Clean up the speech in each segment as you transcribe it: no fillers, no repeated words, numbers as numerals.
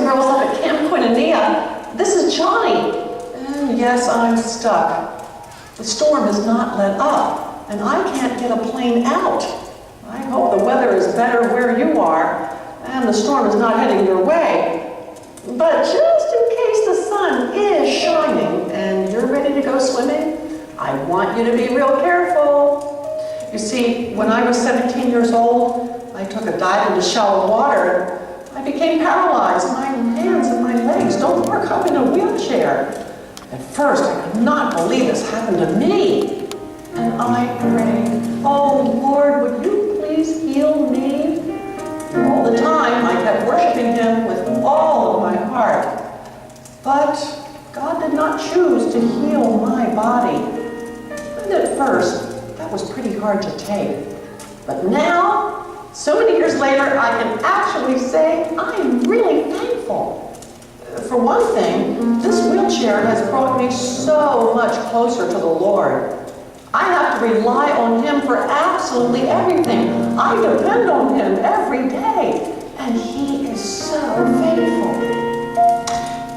and girls up at Camp Koinonia. This is Johnny. And yes, I'm stuck. The storm has not let up, and I can't get a plane out. I hope the weather is better where you are, and the storm is not heading your way. But just in case the sun is shining and you're ready to go swimming, I want you to be real careful. You see, when I was 17 years old, I took a dive into shallow water. I became paralyzed. My hands and my legs don't work. I'm in a wheelchair. At first, I could not believe this happened to me. And I prayed, oh Lord, would you please heal me? And all the time, I kept worshiping him with all of my heart. But God did not choose to heal my body. And at first, that was pretty hard to take. But now, so many years later, I can actually say I am really thankful. For one thing, this wheelchair has brought me so much closer to the Lord. I have to rely on him for absolutely everything. I depend on him every day, and he is so faithful.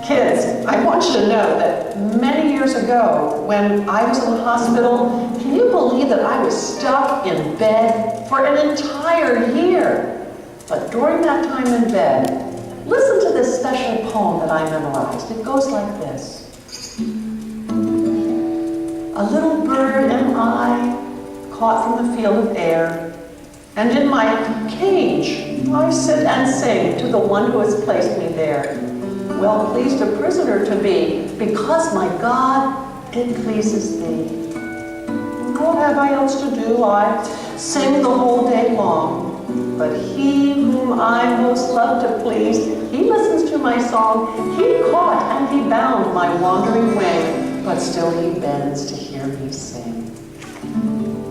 Kids, I want you to know that many years ago, when I was in the hospital, can you believe that I was stuck in bed for an entire year? But during that time in bed, listen to this special poem that I memorized. It goes like this. A little bird am I, caught from the field of air, and in my cage I sit and sing to the one who has placed me there. Well pleased a prisoner to be, because my God, it pleases thee. What have I else to do? I sing the whole day long, but he whom I most love to please, he listens to my song. He caught and he bound my wandering way, but still he bends to hear me sing.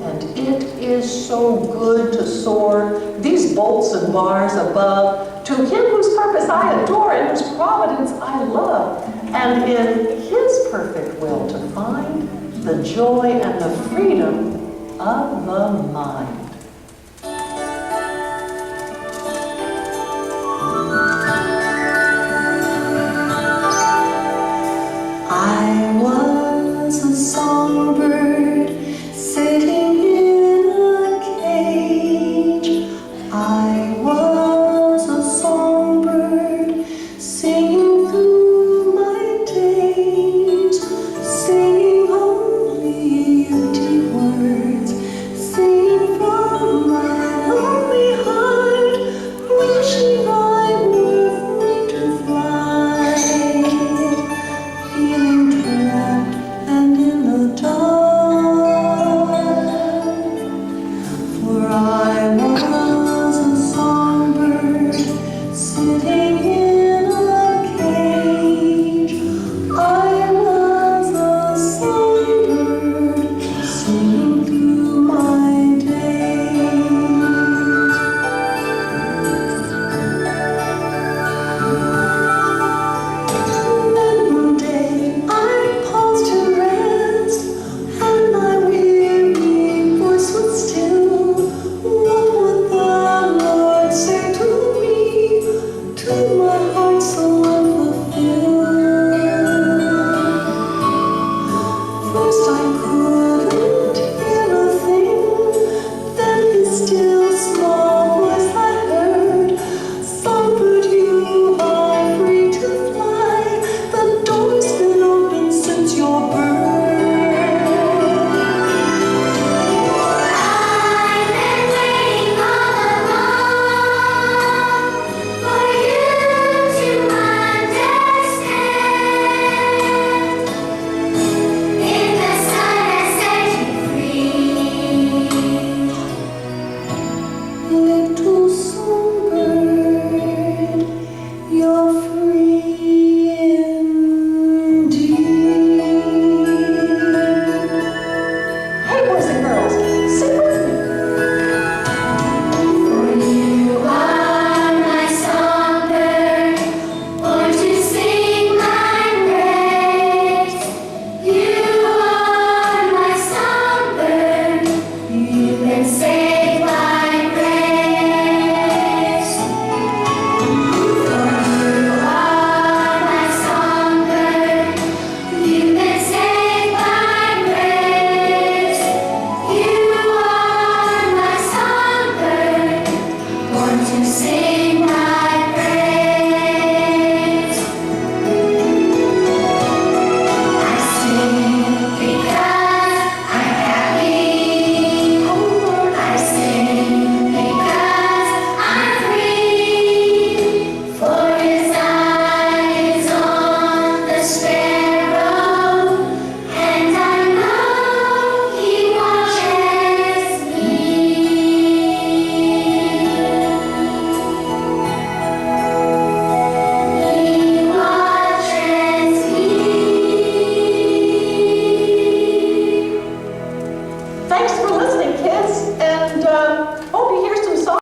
And it is so good to soar these bolts and bars above, to him whose purpose I adore and whose providence I love, and in his perfect will to find the joy and the freedom of the mind. I was a songbird sitting in a cage. I was a songbird singing through my days, singing only empty words, singing from sing